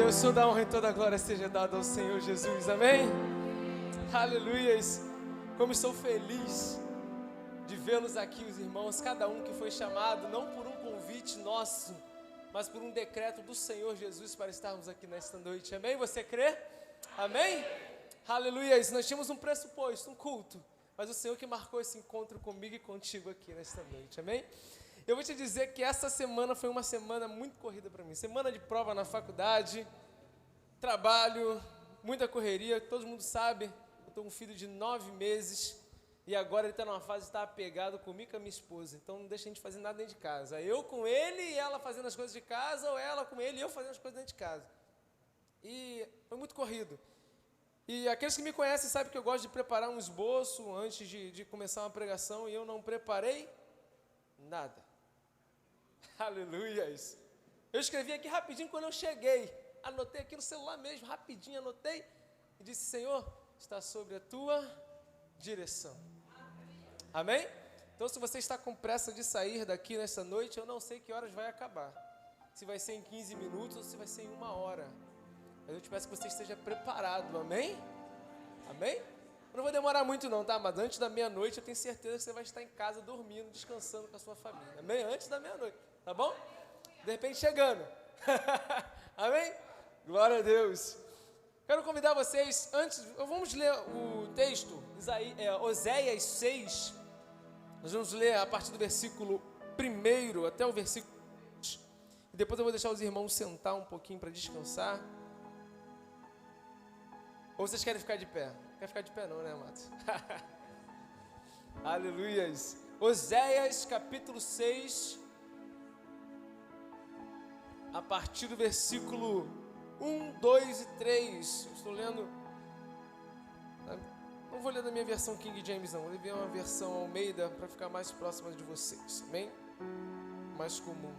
Deus, toda a honra e toda a glória seja dada ao Senhor Jesus, amém? Aleluias, como estou feliz de vê-los aqui, os irmãos, cada um que foi chamado, não por um convite nosso, mas por um decreto do Senhor Jesus para estarmos aqui nesta noite, amém? Você crê? Amém? Aleluias, nós tínhamos um pressuposto, um culto, mas o Senhor que marcou esse encontro comigo e contigo aqui nesta noite, amém? Eu vou te dizer que essa semana foi uma semana muito corrida para mim. Semana de prova na faculdade, trabalho, muita correria. Todo mundo sabe, eu tenho um filho de 9 meses e agora ele está numa fase de estar apegado comigo e com a minha esposa. Então não deixa a gente fazer nada dentro de casa. Eu com ele e ela fazendo as coisas de casa, ou ela com ele e eu fazendo as coisas dentro de casa. E foi muito corrido. E aqueles que me conhecem sabem que eu gosto de preparar um esboço antes de começar uma pregação e eu não preparei nada. Aleluias. Eu escrevi aqui rapidinho quando eu cheguei. Anotei aqui no celular mesmo, rapidinho anotei. E disse, Senhor, está sobre a tua direção. Amém? Então se você está com pressa de sair daqui nessa noite, eu não sei que horas vai acabar. Se vai ser em 15 minutos ou se vai ser em 1 hora. Mas eu te peço que você esteja preparado, amém? Amém? Eu não vou demorar muito não, tá? Mas antes da meia-noite eu tenho certeza que você vai estar em casa dormindo, descansando com a sua família. Amém? Antes da meia-noite. Tá bom? De repente chegando. Amém? Glória a Deus. Quero convidar vocês, antes, vamos ler o texto, Oséias 6. Nós vamos ler a partir do versículo 1 até o versículo 2. E depois eu vou deixar os irmãos sentar um pouquinho para descansar. Ou vocês querem ficar de pé? Não quer ficar de pé não, né, Matos? Aleluias. Oséias capítulo 6. A partir do versículo 1, 2 e 3, eu estou lendo, não vou ler da minha versão King James não, vou ler uma versão Almeida para ficar mais próxima de vocês, amém? Mais comum.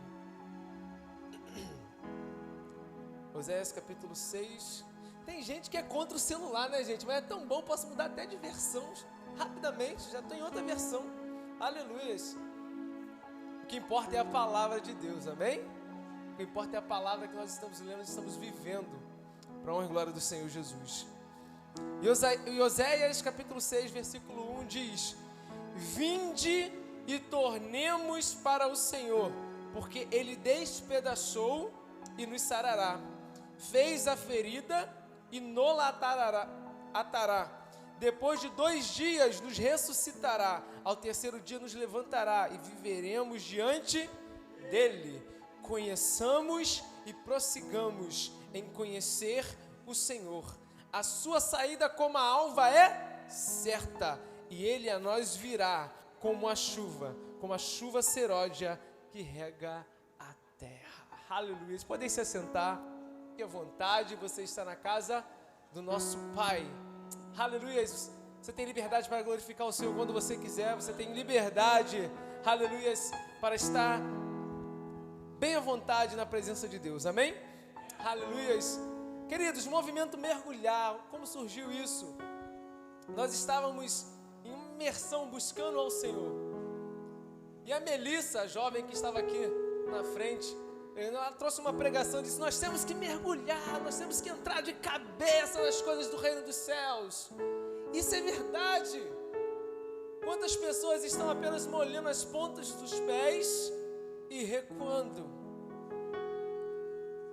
Oséias capítulo 6, tem gente que é contra o celular, né gente, mas é tão bom, posso mudar até de versão rapidamente, já estou em outra versão, aleluias. O que importa é a palavra de Deus, amém? O que importa é a palavra que nós estamos lendo, nós estamos vivendo, para a honra e glória do Senhor Jesus. E Oséias capítulo 6, versículo 1 diz, vinde e tornemos para o Senhor, porque Ele despedaçou e nos sarará, fez a ferida e nola atará, depois de 2 dias nos ressuscitará, ao 3º dia nos levantará e viveremos diante dEle. Conheçamos e prossigamos em conhecer o Senhor. A sua saída como a alva é certa, e Ele a nós virá como a chuva seródia que rega a terra. Aleluia. Vocês podem se assentar, fique à vontade, você está na casa do nosso Pai. Aleluia. Você tem liberdade para glorificar o Senhor quando você quiser, você tem liberdade, aleluia, para estar bem à vontade na presença de Deus, amém? Aleluias. Queridos, movimento mergulhar, como surgiu isso? Nós estávamos em imersão buscando ao Senhor. E a Melissa, a jovem que estava aqui na frente, ela trouxe uma pregação e disse, nós temos que mergulhar, nós temos que entrar de cabeça nas coisas do reino dos céus. Isso é verdade. Quantas pessoas estão apenas molhando as pontas dos pés e recuando?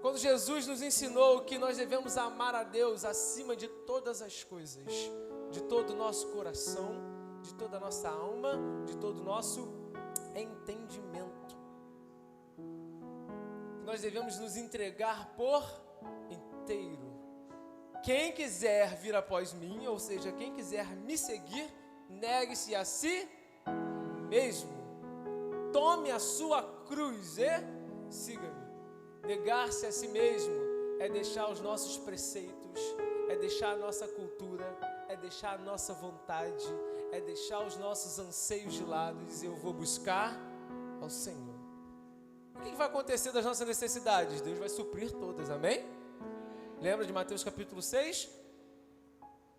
Quando Jesus nos ensinou que nós devemos amar a Deus acima de todas as coisas, de todo o nosso coração, de toda a nossa alma, de todo o nosso entendimento, nós devemos nos entregar por inteiro. Quem quiser vir após mim, ou seja, quem quiser me seguir, negue-se a si mesmo. Tome a sua cruz e siga-me. Negar-se a si mesmo é deixar os nossos preceitos, é deixar a nossa cultura, é deixar a nossa vontade, é deixar os nossos anseios de lado e dizer, eu vou buscar ao Senhor. O que vai acontecer das nossas necessidades? Deus vai suprir todas, amém? Lembra de Mateus capítulo 6?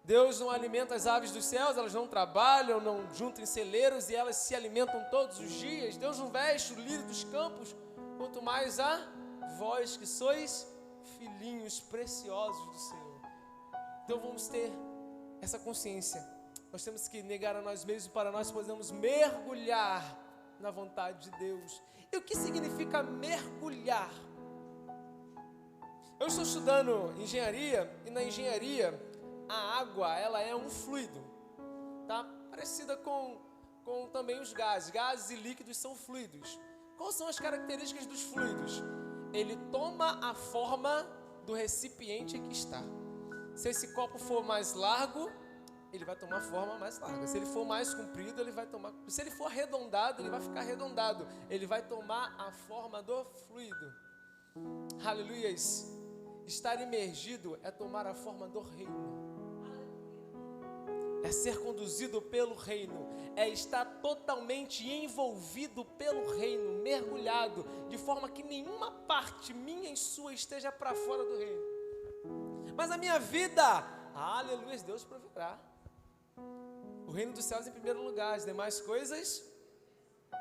Deus não alimenta as aves dos céus, elas não trabalham, não juntam em celeiros e elas se alimentam todos os dias. Deus não veste o lírio dos campos, quanto mais a vós que sois filhinhos preciosos do Senhor. Então vamos ter essa consciência. Nós temos que negar a nós mesmos para nós podermos mergulhar na vontade de Deus. E o que significa mergulhar? Eu estou estudando engenharia e na engenharia a água, ela é um fluido, tá? Parecida com também os gases. Gases e líquidos são fluidos. Quais são as características dos fluidos? Ele toma a forma do recipiente em que está. Se esse copo for mais largo, ele vai tomar forma mais larga. Se ele for mais comprido, ele vai tomar... Se ele for arredondado, ele vai ficar arredondado. Ele vai tomar a forma do fluido. Aleluias. Estar imergido é tomar a forma do reino. É ser conduzido pelo reino. É estar totalmente envolvido pelo reino, mergulhado, de forma que nenhuma parte minha e sua esteja para fora do reino. Mas a minha vida, aleluia, Deus proverá. O reino dos céus em primeiro lugar, as demais coisas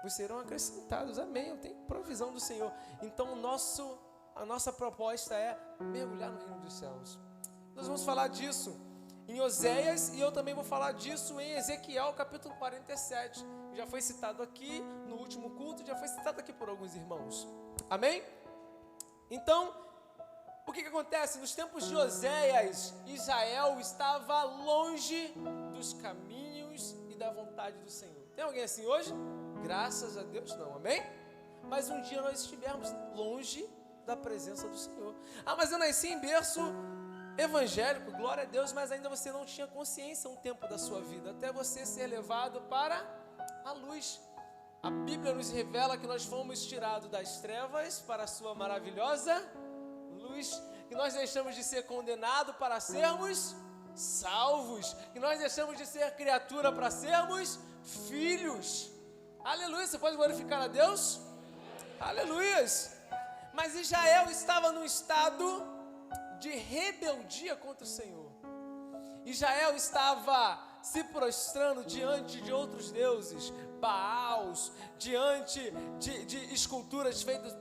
vos serão acrescentadas. Amém, eu tenho provisão do Senhor. Então a nossa proposta é mergulhar no reino dos céus. Nós vamos falar disso em Oséias e eu também vou falar disso em Ezequiel capítulo 47. Já foi citado aqui no último culto, já foi citado aqui por alguns irmãos. Amém? Então, o que acontece? Nos tempos de Oséias, Israel estava longe dos caminhos e da vontade do Senhor. Tem alguém assim hoje? Graças a Deus não, amém? Mas um dia nós estivermos longe da presença do Senhor. Ah, mas eu nasci em berço evangélico, glória a Deus, mas ainda você não tinha consciência um tempo da sua vida, até você ser levado para a luz. A Bíblia nos revela que nós fomos tirados das trevas para a sua maravilhosa luz, que nós deixamos de ser condenados para sermos salvos, que nós deixamos de ser criatura para sermos filhos. Aleluia, você pode glorificar a Deus? Aleluias. Mas Israel estava num estado de rebeldia contra o Senhor. Israel estava se prostrando diante de outros deuses, Baals, diante de esculturas feitas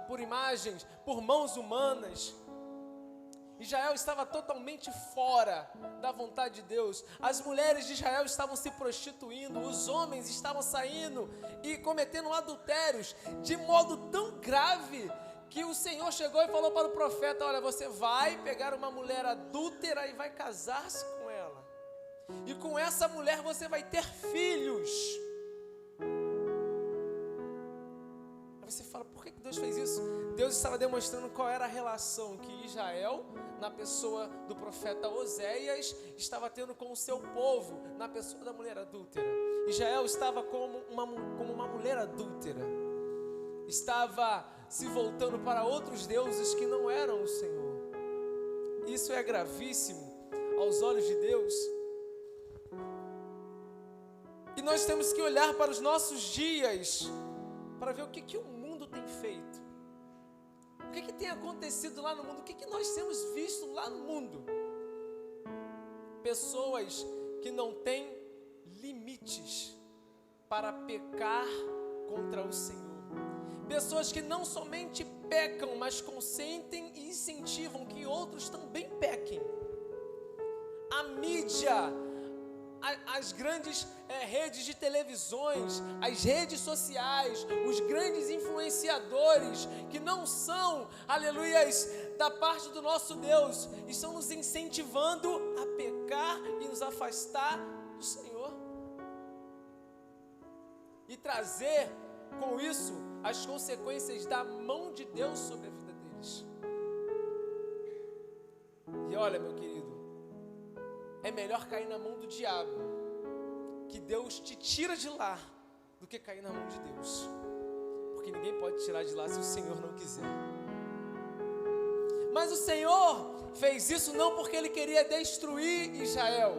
por imagens, por mãos humanas. Israel estava totalmente fora da vontade de Deus. As mulheres de Israel estavam se prostituindo, os homens estavam saindo e cometendo adultérios de modo tão grave que o Senhor chegou e falou para o profeta: olha, você vai pegar uma mulher adúltera e vai casar-se com ela, e com essa mulher você vai ter filhos. Aí você fala, por que Deus fez isso? Deus estava demonstrando qual era a relação que Israel, na pessoa do profeta Oséias, estava tendo com o seu povo, na pessoa da mulher adúltera. Israel estava como uma mulher adúltera, estava se voltando para outros deuses que não eram o Senhor. Isso é gravíssimo aos olhos de Deus. E nós temos que olhar para os nossos dias para ver o que o mundo tem feito, o que tem acontecido lá no mundo, o que nós temos visto lá no mundo. Pessoas que não têm limites para pecar contra o Senhor. Pessoas que não somente pecam, mas consentem e incentivam que outros também pequem. A mídia, as grandes redes de televisões, as redes sociais, os grandes influenciadores que não são, aleluias, da parte do nosso Deus, estão nos incentivando a pecar e nos afastar do Senhor. E trazer com isso as consequências da mão de Deus sobre a vida deles. E olha, meu querido, é melhor cair na mão do diabo, que Deus te tira de lá, do que cair na mão de Deus, porque ninguém pode tirar de lá se o Senhor não quiser. Mas o Senhor fez isso não porque Ele queria destruir Israel,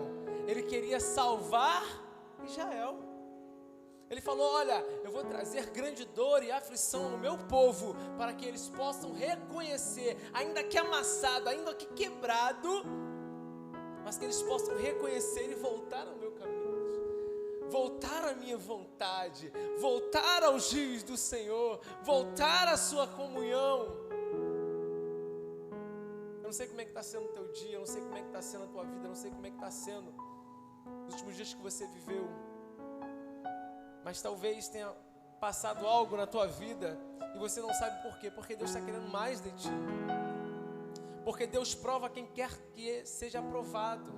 Ele queria salvar Israel. Ele falou, olha, eu vou trazer grande dor e aflição no meu povo, para que eles possam reconhecer, ainda que amassado, ainda que quebrado, mas que eles possam reconhecer e voltar ao meu caminho, voltar à minha vontade, voltar aos rios do Senhor, voltar à sua comunhão. não sei como é que está sendo o teu dia, eu não sei como é que está sendo a tua vida, eu não sei como é que está sendo os últimos dias que você viveu. Mas talvez tenha passado algo na tua vida e você não sabe por quê. Porque Deus está querendo mais de ti. Porque Deus prova quem quer que seja aprovado.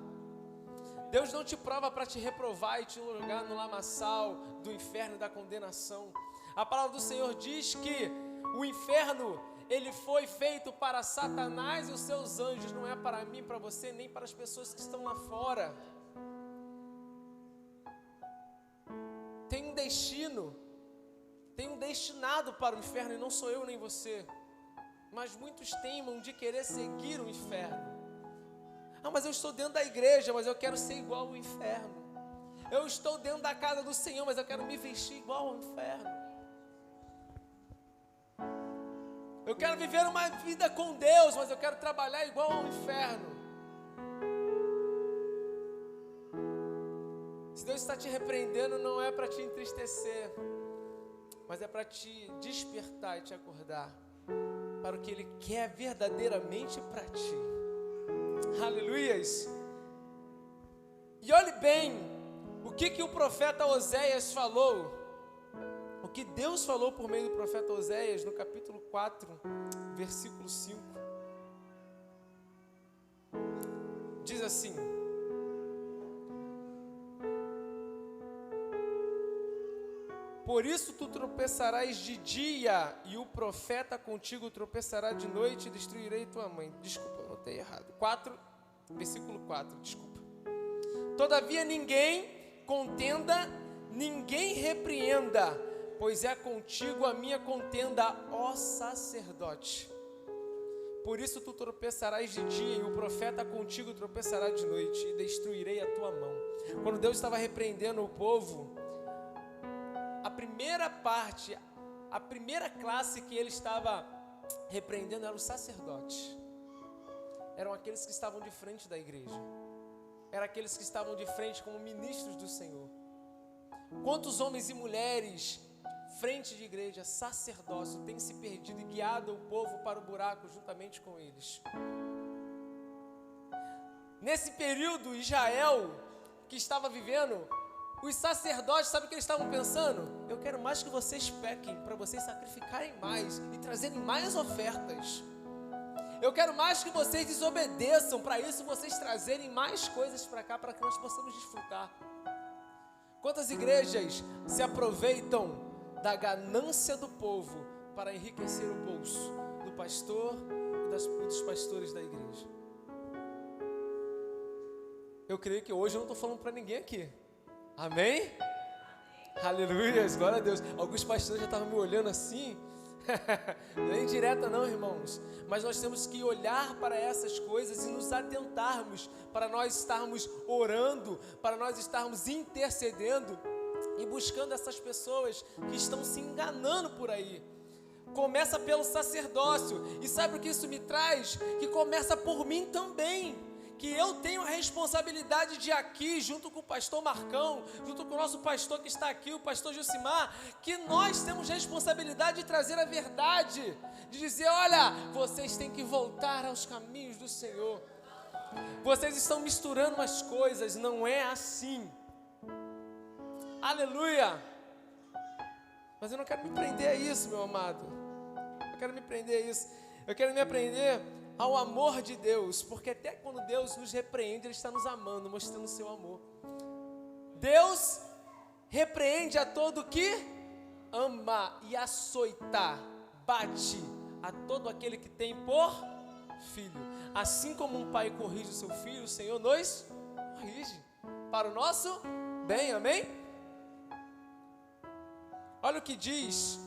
Deus não te prova para te reprovar e te jogar no lamaçal do inferno e da condenação. A palavra do Senhor diz que o inferno, ele foi feito para Satanás e os seus anjos. Não é para mim, para você, nem para as pessoas que estão lá fora. Tem um destino, tem um destinado para o inferno, e não sou eu nem você. Mas muitos teimam de querer seguir o inferno. Mas eu estou dentro da igreja, mas eu quero ser igual ao inferno. Eu estou dentro da casa do Senhor, mas eu quero me vestir igual ao inferno. Eu quero viver uma vida com Deus, mas eu quero trabalhar igual ao inferno. Se Deus está te repreendendo, não é para te entristecer, mas é para te despertar e te acordar para o que Ele quer verdadeiramente para ti. Aleluias! E olhe bem o que o profeta Oséias falou, o que Deus falou por meio do profeta Oséias no capítulo 4, versículo 5. Diz assim: por isso tu tropeçarás de dia, e o profeta contigo tropeçará de noite, e destruirei tua mãe. Desculpa, anotei errado. Versículo 4, desculpa. Todavia ninguém contenda, ninguém repreenda, pois é contigo a minha contenda, ó sacerdote. Por isso tu tropeçarás de dia, e o profeta contigo tropeçará de noite, e destruirei a tua mão. Quando Deus estava repreendendo o povo, a primeira parte, a primeira classe que ele estava repreendendo era os sacerdotes. Eram aqueles que estavam de frente da igreja. Eram aqueles que estavam de frente como ministros do Senhor. Quantos homens e mulheres, frente de igreja, sacerdócio, têm se perdido e guiado o povo para o buraco juntamente com eles? Nesse período, Israel, que estava vivendo, os sacerdotes, sabe o que eles estavam pensando? Eu quero mais que vocês pequem, para vocês sacrificarem mais e trazerem mais ofertas. Eu quero mais que vocês desobedeçam, para isso vocês trazerem mais coisas para cá, para que nós possamos desfrutar. Quantas igrejas se aproveitam da ganância do povo para enriquecer o bolso do pastor e dos pastores da igreja? Eu creio que hoje eu não estou falando para ninguém aqui. Amém? Aleluia, glória a Deus. Alguns pastores já estavam me olhando assim. Não é indireta não, irmãos. Mas nós temos que olhar para essas coisas e nos atentarmos, para nós estarmos orando, para nós estarmos intercedendo e buscando essas pessoas que estão se enganando por aí. Começa pelo sacerdócio. E sabe o que isso me traz? Que começa por mim também. Que eu tenho a responsabilidade de aqui, junto com o pastor Marcão, junto com o nosso pastor que está aqui, o pastor Josimar, que nós temos responsabilidade de trazer a verdade, de dizer, olha, vocês têm que voltar aos caminhos do Senhor. Vocês estão misturando as coisas, não é assim. Aleluia! Mas eu não quero me prender a isso, meu amado. Eu quero me prender a isso. Eu quero me aprender ao amor de Deus, porque até quando Deus nos repreende, Ele está nos amando, mostrando o seu amor. Deus repreende a todo que ama e açoita, bate a todo aquele que tem por filho. Assim como um pai corrige o seu filho, o Senhor nos corrige para o nosso bem, amém? Olha o que diz,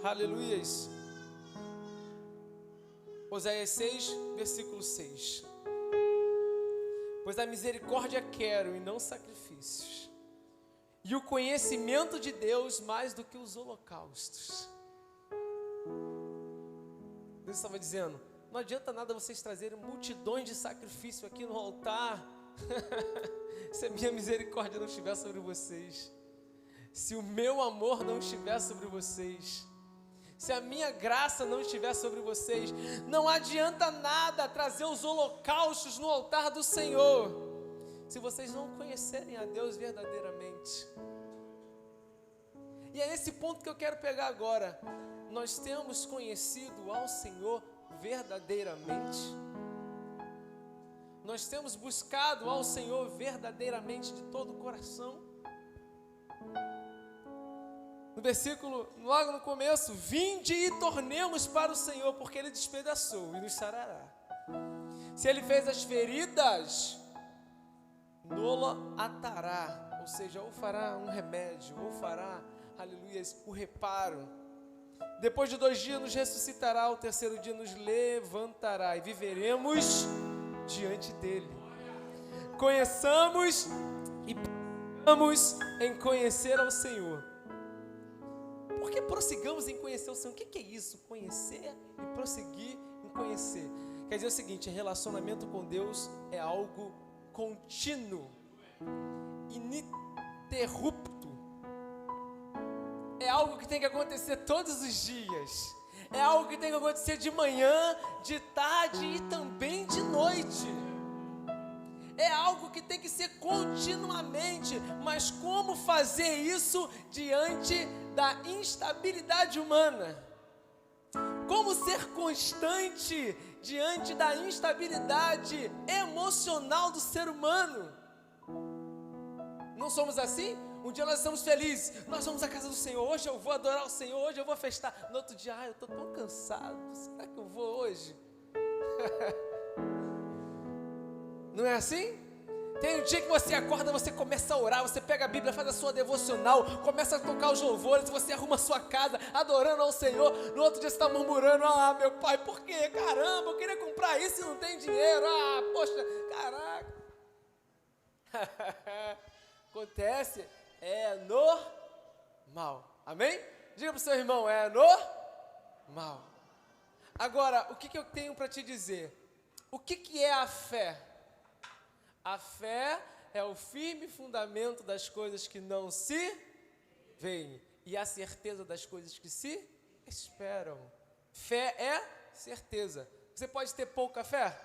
aleluias, Oséias 6, versículo 6. Pois a misericórdia quero e não sacrifícios, e o conhecimento de Deus mais do que os holocaustos. Deus estava dizendo, não adianta nada vocês trazerem multidões de sacrifício aqui no altar, se a minha misericórdia não estiver sobre vocês, se o meu amor não estiver sobre vocês, se a minha graça não estiver sobre vocês, não adianta nada trazer os holocaustos no altar do Senhor, se vocês não conhecerem a Deus verdadeiramente. E é esse ponto que eu quero pegar agora. Nós temos conhecido ao Senhor verdadeiramente? Nós temos buscado ao Senhor verdadeiramente de todo o coração? No versículo, logo no começo, vinde e tornemos para o Senhor, porque Ele despedaçou e nos sarará. Se Ele fez as feridas, nolo atará, ou seja, ou fará um remédio, ou fará, aleluia, o reparo. Depois de 2 dias nos ressuscitará, ao 3º dia nos levantará e viveremos diante dEle. Conheçamos e prossigamos em conhecer ao Senhor. Por que prossigamos em conhecer o Senhor? O que é isso? Conhecer e prosseguir em conhecer. Quer dizer o seguinte, relacionamento com Deus é algo contínuo, ininterrupto. É algo que tem que acontecer todos os dias. É algo que tem que acontecer de manhã, de tarde e também de noite. É algo que tem que ser continuamente. Mas como fazer isso diante da instabilidade humana? Como ser constante diante da instabilidade emocional do ser humano? Não somos assim? Um dia nós estamos felizes, nós vamos à casa do Senhor, hoje eu vou adorar o Senhor, hoje eu vou festar. No outro dia, eu estou tão cansado, será que eu vou hoje? Não é assim? Tem um dia que você acorda, você começa a orar, você pega a Bíblia, faz a sua devocional, começa a tocar os louvores, você arruma a sua casa, adorando ao Senhor. No outro dia você está murmurando, meu pai, por quê? Caramba, eu queria comprar isso e não tem dinheiro. Poxa, caraca. Acontece, é normal. Amém? Diga para o seu irmão, é normal. Agora, o que eu tenho para te dizer? O que é a fé? A fé é o firme fundamento das coisas que não se veem e a certeza das coisas que se esperam. Fé é certeza. Você pode ter pouca fé?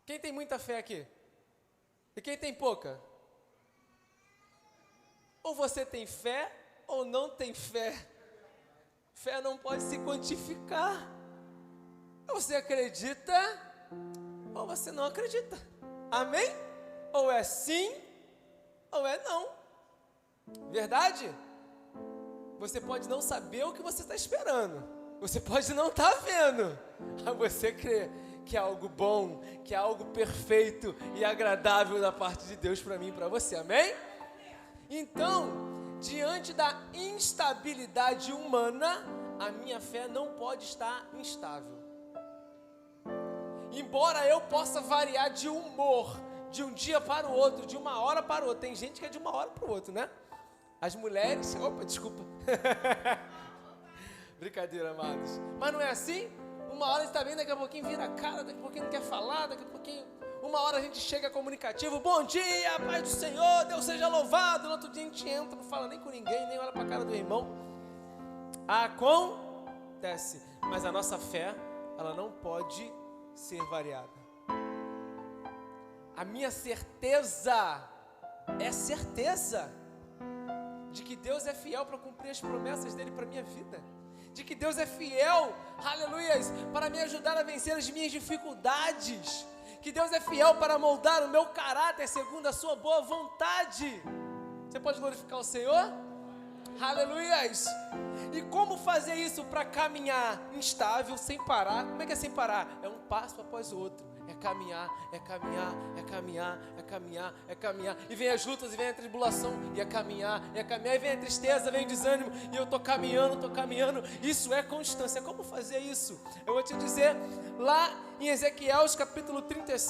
Quem tem muita fé aqui? E quem tem pouca? Ou você tem fé ou não tem fé. Fé não pode se quantificar. Ou você acredita ou você não acredita. Amém? Ou é sim ou é não. Verdade? Você pode não saber o que você está esperando. Você pode não estar vendo. Mas você crê que é algo bom, que é algo perfeito e agradável da parte de Deus para mim e para você. Amém? Então, diante da instabilidade humana, a minha fé não pode estar instável. Embora eu possa variar de humor, de um dia para o outro, de uma hora para o outro. Tem gente que é de uma hora para o outro, né? As mulheres... Opa, desculpa. Brincadeira, amados. Mas não é assim? Uma hora está bem, daqui a pouquinho vira a cara, daqui a pouquinho não quer falar, daqui a pouquinho... Uma hora a gente chega comunicativo, bom dia, paz do Senhor, Deus seja louvado. No outro dia a gente entra, não fala nem com ninguém, nem olha para a cara do irmão. Acontece. Mas a nossa fé, ela não pode ser variada. A minha certeza é certeza de que Deus é fiel para cumprir as promessas dele para a minha vida, de que Deus é fiel, aleluias, para me ajudar a vencer as minhas dificuldades, que Deus é fiel para moldar o meu caráter segundo a sua boa vontade. Você pode glorificar o Senhor? Aleluias! E como fazer isso para caminhar instável, sem parar? Como é que é sem parar? É um passo após o outro. É caminhar, é caminhar, é caminhar, é caminhar, é caminhar. E vem as lutas, e vem a tribulação, e é caminhar, e vem a tristeza, vem o desânimo, e eu estou caminhando. Isso é constância. Como fazer isso? Eu vou te dizer, lá em Ezequiel, capítulo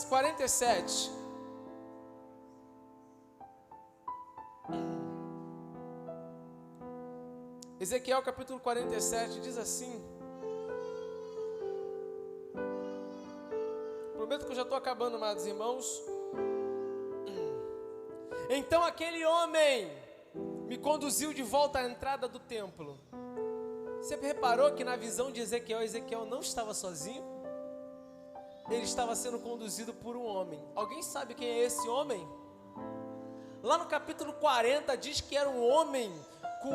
47. Ezequiel capítulo 47 diz assim. Prometo que eu já estou acabando, amados irmãos. Então aquele homem me conduziu de volta à entrada do templo Você reparou que na visão de Ezequiel não estava sozinho? Ele estava sendo conduzido por um homem. Alguém sabe quem é esse homem? Lá no capítulo 40 diz que era um homem com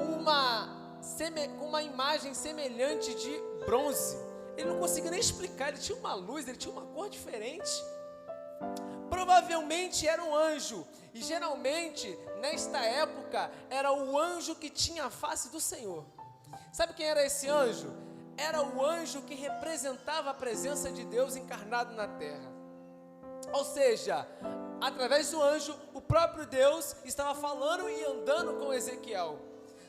uma imagem semelhante de bronze. Ele não conseguia nem explicar, ele tinha uma luz, ele tinha uma cor diferente. Provavelmente era um anjo, e geralmente, nesta época, era o anjo que tinha a face do Senhor. Sabe quem era esse anjo? Era o anjo que representava a presença de Deus encarnado na terra. Ou seja, através do anjo, o próprio Deus estava falando e andando com Ezequiel.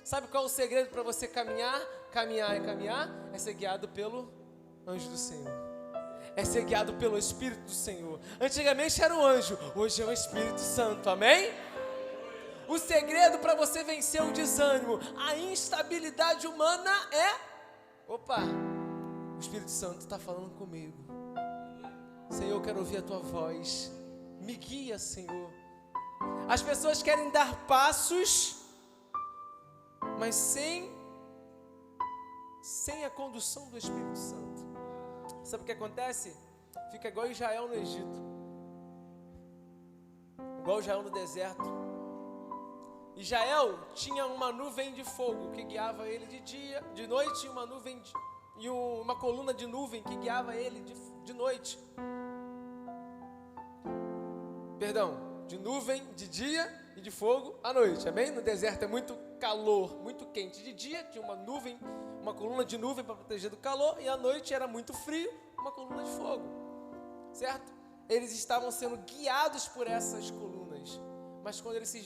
Sabe qual é o segredo para você caminhar? Caminhar e caminhar? É ser guiado pelo anjo do Senhor. É ser guiado pelo Espírito do Senhor. Antigamente era o anjo, hoje é o Espírito Santo, amém? O segredo para você vencer o desânimo, a instabilidade humana é... Opa, o Espírito Santo está falando comigo. Senhor, eu quero ouvir a Tua voz. Me guia, Senhor. As pessoas querem dar passos, mas sem a condução do Espírito Santo. Sabe o que acontece? Fica igual Israel no Egito, igual Israel no deserto. Israel tinha uma nuvem de fogo que guiava ele de dia, de noite, e uma coluna de nuvem que guiava ele de noite. Perdão, de nuvem de dia e de fogo à noite, amém? No deserto é muito calor, muito quente. De dia tinha uma nuvem, uma coluna de nuvem para proteger do calor, e à noite era muito frio, uma coluna de fogo, certo? Eles estavam sendo guiados por essas colunas, mas quando eles se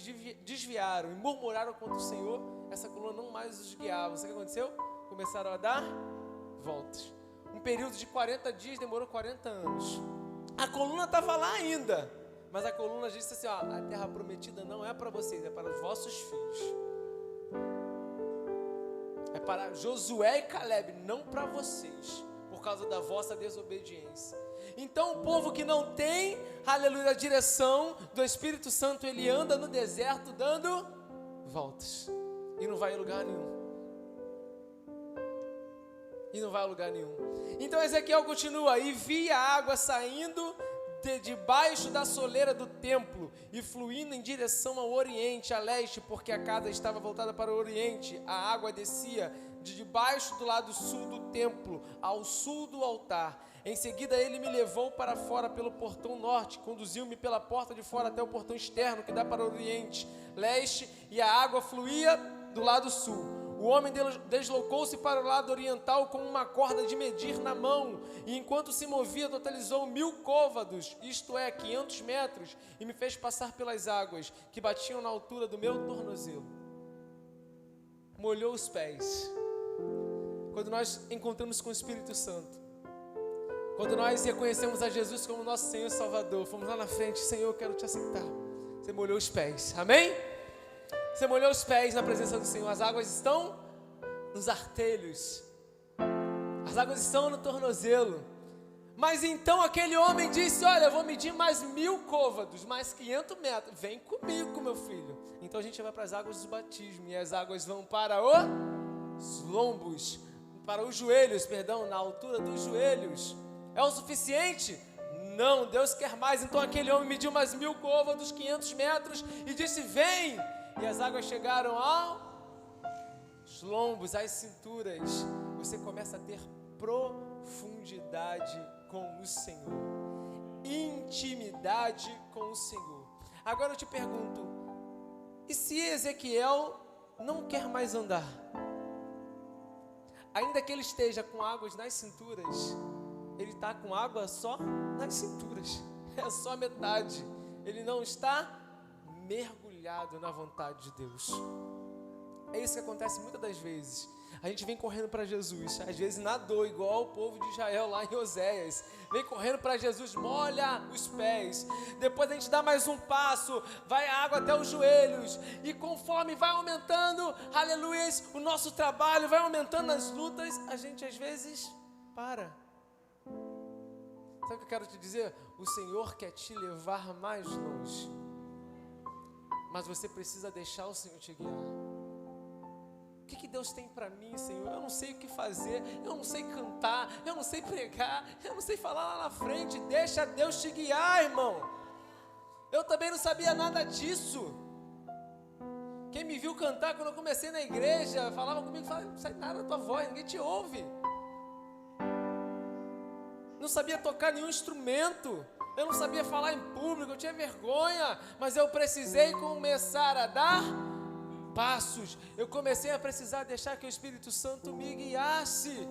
desviaram e murmuraram contra o Senhor, essa coluna não mais os guiava. Sabe o que aconteceu? Começaram a dar voltas. Um período de 40 dias demorou 40 anos. A coluna estava lá ainda, mas a coluna disse assim, ó, a terra prometida não é para vocês, é para os vossos filhos. É para Josué e Caleb, não para vocês, por causa da vossa desobediência. Então o povo que não tem, aleluia, a direção do Espírito Santo, ele anda no deserto dando voltas, e não vai a lugar nenhum. Então Ezequiel continua, e via a água saindo de debaixo da soleira do templo e fluindo em direção ao oriente, a leste, porque a casa estava voltada para o oriente. A água descia de debaixo do lado sul do templo, ao sul do altar. Em seguida ele me levou para fora pelo portão norte, conduziu-me pela porta de fora até o portão externo que dá para o oriente, leste, e a água fluía do lado sul. O homem deslocou-se para o lado oriental com uma corda de medir na mão, e enquanto se movia totalizou 1000 côvados, isto é, 500 metros, e me fez passar pelas águas, que batiam na altura do meu tornozelo. Molhou os pés. Quando nós encontramos com o Espírito Santo, quando nós reconhecemos a Jesus como nosso Senhor e Salvador, fomos lá na frente, Senhor, eu quero te aceitar. Você molhou os pés, amém? Você molhou os pés na presença do Senhor. As águas estão nos artelhos, as águas estão no tornozelo. Mas então aquele homem disse, olha, eu vou medir mais 1000 côvados, mais 500 metros, vem comigo, meu filho. Então a gente vai para as águas do batismo, e as águas vão para os lombos, para os joelhos, perdão, na altura dos joelhos. É o suficiente? Não, Deus quer mais. Então aquele homem mediu mais 1000 côvados, 500 metros, e disse, vem. E as águas chegaram aos lombos, às cinturas. Você começa a ter profundidade com o Senhor, intimidade com o Senhor. Agora eu te pergunto, e se Ezequiel não quer mais andar? Ainda que ele esteja com águas nas cinturas, ele está com água só nas cinturas, é só metade. Ele não está mergulhado na vontade de Deus. É isso que acontece muitas das vezes. A gente vem correndo para Jesus, às vezes nadou igual o povo de Israel lá em Oséias, vem correndo para Jesus, molha os pés, depois a gente dá mais um passo, vai a água até os joelhos, e conforme vai aumentando, aleluias, o nosso trabalho vai aumentando as lutas, a gente às vezes para. Sabe o que eu quero te dizer? O Senhor quer te levar mais longe, mas você precisa deixar o Senhor te guiar. O que Deus tem para mim, Senhor? Eu não sei o que fazer, eu não sei cantar, eu não sei pregar, eu não sei falar lá na frente. Deixa Deus te guiar, irmão. Eu também não sabia nada disso. Quem me viu cantar quando eu comecei na igreja, falava comigo, falava, não sai nada da tua voz, ninguém te ouve. Não sabia tocar nenhum instrumento, eu não sabia falar em público, eu tinha vergonha, mas eu precisei começar a dar passos. Eu comecei a precisar deixar que o Espírito Santo me guiasse.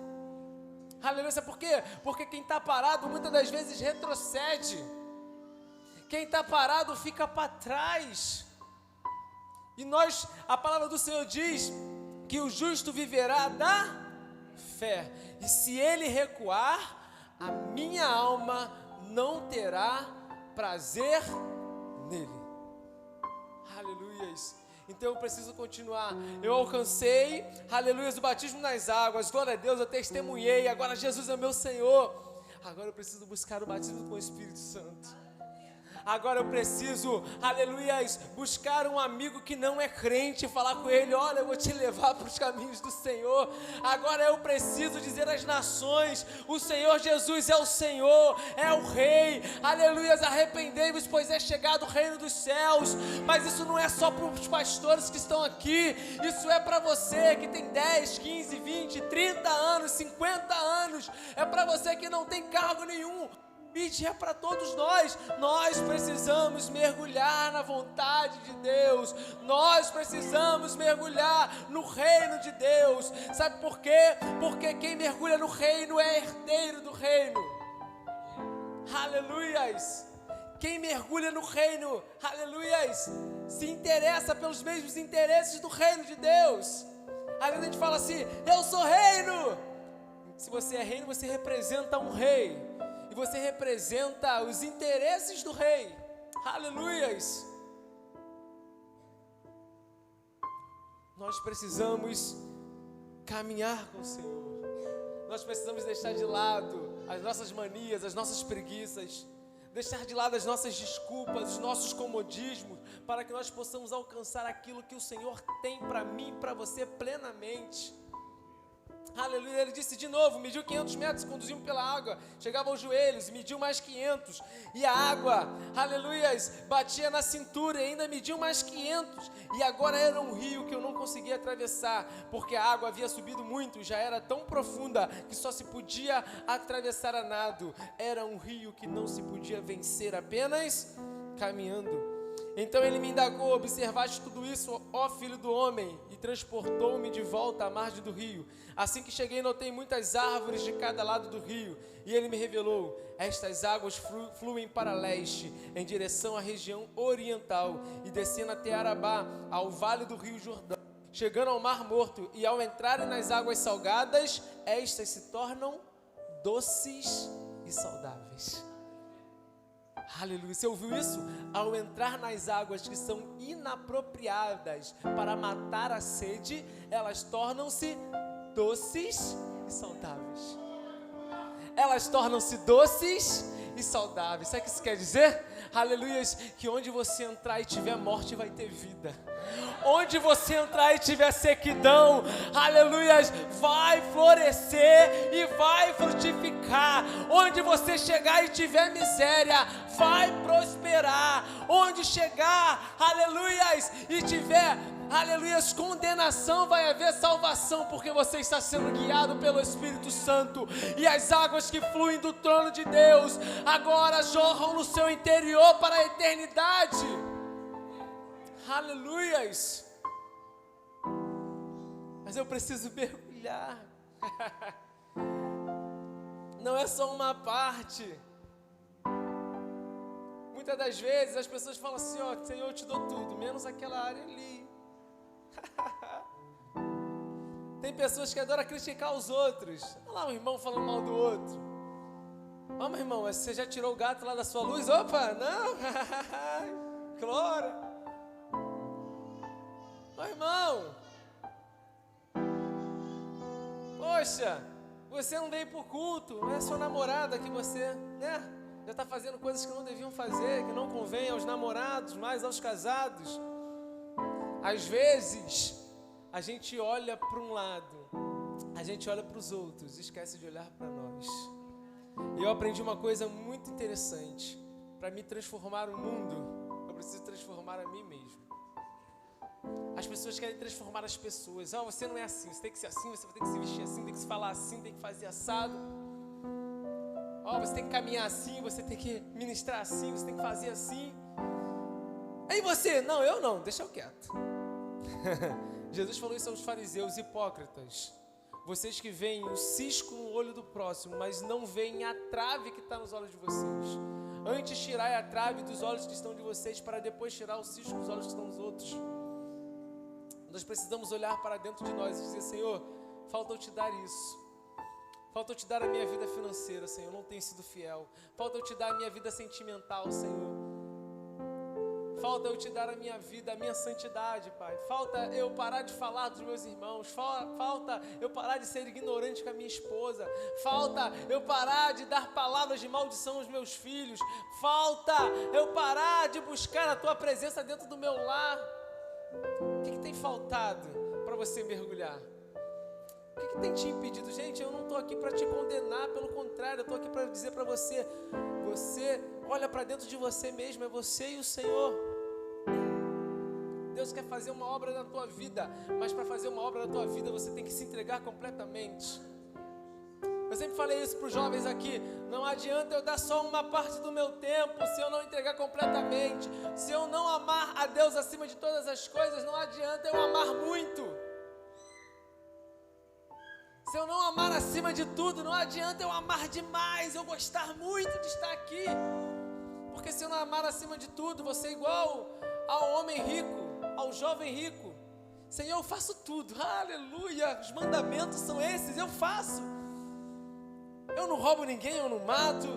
Aleluia, sabe por quê? Porque quem está parado muitas das vezes retrocede. Quem está parado fica para trás. E a palavra do Senhor diz que o justo viverá da fé. E se ele recuar, a minha alma não terá prazer nele. Aleluias. Então eu preciso continuar. Eu alcancei, aleluias, o batismo nas águas. Glória a Deus, eu testemunhei. Agora Jesus é meu Senhor. Agora eu preciso buscar o batismo com o Espírito Santo. Agora eu preciso, aleluias, buscar um amigo que não é crente, falar com ele, olha, eu vou te levar para os caminhos do Senhor. Agora eu preciso dizer às nações, o Senhor Jesus é o Senhor, é o Rei, aleluias, arrependei-vos, pois é chegado o reino dos céus. Mas isso não é só para os pastores que estão aqui, isso é para você que tem 10, 15, 20, 30 anos, 50 anos, é para você que não tem cargo nenhum. É para todos nós. Nós precisamos mergulhar na vontade de Deus. Nós precisamos mergulhar no reino de Deus. Sabe por quê? Porque quem mergulha no reino é herdeiro do reino. Aleluias. Quem mergulha no reino, aleluias, se interessa pelos mesmos interesses do reino de Deus. Às vezes a gente fala assim, eu sou reino. Se você é reino, você representa um rei. Você representa os interesses do rei. Aleluias. Nós precisamos caminhar com o Senhor. Nós precisamos deixar de lado as nossas manias, as nossas preguiças, deixar de lado as nossas desculpas, os nossos comodismos, para que nós possamos alcançar aquilo que o Senhor tem para mim e para você plenamente. Aleluia, ele disse de novo, mediu 500 metros, conduzimos pela água, chegava aos joelhos, mediu mais 500, e a água, aleluias, batia na cintura, e ainda mediu mais 500, e agora era um rio que eu não conseguia atravessar, porque a água havia subido muito, já era tão profunda, que só se podia atravessar a nado, era um rio que não se podia vencer apenas caminhando. Então ele me indagou, observaste tudo isso, ó filho do homem, e transportou-me de volta à margem do rio. Assim que cheguei, notei muitas árvores de cada lado do rio, e ele me revelou, estas águas fluem para leste, em direção à região oriental, e descendo até Arabá, ao vale do rio Jordão, chegando ao mar morto, e ao entrarem nas águas salgadas, estas se tornam doces e saudáveis. Aleluia, você ouviu isso? Ao entrar nas águas que são inapropriadas para matar a sede, elas tornam-se doces e saudáveis. Elas tornam-se doces e saudáveis. Sabe o que isso quer dizer? Aleluia, que onde você entrar e tiver morte, vai ter vida. Onde você entrar e tiver sequidão, aleluia, vai florescer e vai frutificar. Onde você chegar e tiver miséria, vai prosperar. Onde chegar, aleluia, e tiver, aleluia, condenação, vai haver salvação, porque você está sendo guiado pelo Espírito Santo. E as águas que fluem do trono de Deus agora jorram no seu interior para a eternidade. Aleluias. Mas eu preciso mergulhar. Não é só uma parte. Muitas das vezes as pessoas falam assim, ó, Senhor, eu te dou tudo, menos aquela área ali. Tem pessoas que adoram criticar os outros. Olha lá um irmão falando mal do outro. Ó, meu irmão, você já tirou o gato lá da sua luz? Opa, não. Glória. Ô irmão, poxa, você não veio para o culto, não é sua namorada que você, né, já está fazendo coisas que não deviam fazer, que não convém aos namorados, mas aos casados. Às vezes, a gente olha para um lado, a gente olha para os outros e esquece de olhar para nós. E eu aprendi uma coisa muito interessante. Para me transformar o mundo, eu preciso transformar a mim mesmo. As pessoas querem transformar as pessoas. Você não é assim, você tem que ser assim, você tem que se vestir assim, tem que se falar assim, tem que fazer assado. Você tem que caminhar assim, você tem que ministrar assim, você tem que fazer assim. Aí você, não, eu não, deixa eu quieto. Jesus falou isso aos fariseus hipócritas. Vocês que veem o cisco no olho do próximo, mas não veem a trave que está nos olhos de vocês. Antes tirai a trave dos olhos que estão de vocês, para depois tirar o cisco dos olhos que estão dos outros. Nós precisamos olhar para dentro de nós e dizer: Senhor, falta eu te dar isso. Falta eu te dar a minha vida financeira, Senhor, eu não tenho sido fiel. Falta eu te dar a minha vida sentimental, Senhor. Falta eu te dar a minha vida, a minha santidade, Pai. Falta eu parar de falar dos meus irmãos. Falta eu parar de ser ignorante com a minha esposa. Falta eu parar de dar palavras de maldição aos meus filhos. Falta eu parar de buscar a Tua presença dentro do meu lar. O que tem faltado para você mergulhar? O que tem te impedido? Gente, eu não estou aqui para te condenar, pelo contrário, eu estou aqui para dizer para você: você olha para dentro de você mesmo, é você e o Senhor. Deus quer fazer uma obra na tua vida, mas para fazer uma obra na tua vida você tem que se entregar completamente. Eu sempre falei isso para os jovens aqui: não adianta eu dar só uma parte do meu tempo se eu não entregar completamente. Se eu não amar a Deus acima de todas as coisas, não adianta eu amar muito. Se eu não amar acima de tudo, não adianta eu amar demais, eu gostar muito de estar aqui. Porque se eu não amar acima de tudo, você é igual ao homem rico, ao jovem rico. Senhor, eu faço tudo, aleluia, os mandamentos são esses, eu faço. Eu não roubo ninguém, eu não mato,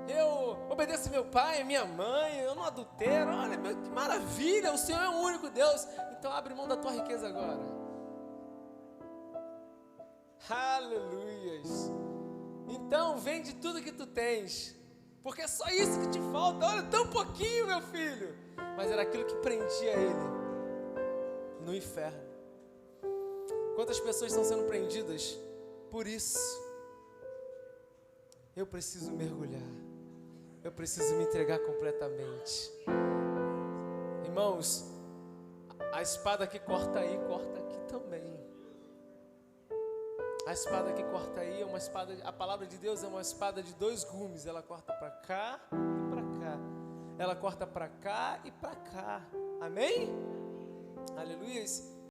eu obedeço meu pai, minha mãe, eu não adultero. Olha, que maravilha, o Senhor é o único Deus. Então abre mão da tua riqueza agora. Aleluias. Então vende tudo que tu tens, porque é só isso que te falta. Olha, tão pouquinho, meu filho. Mas era aquilo que prendia ele no inferno. Quantas pessoas estão sendo prendidas por isso? Eu preciso mergulhar, eu preciso me entregar completamente. Irmãos, a espada que corta aí, corta aqui também. A espada que corta aí é uma espada, a palavra de Deus é uma espada de 2 gumes. Ela corta para cá e para cá. Ela corta para cá e para cá. Amém? Aleluia.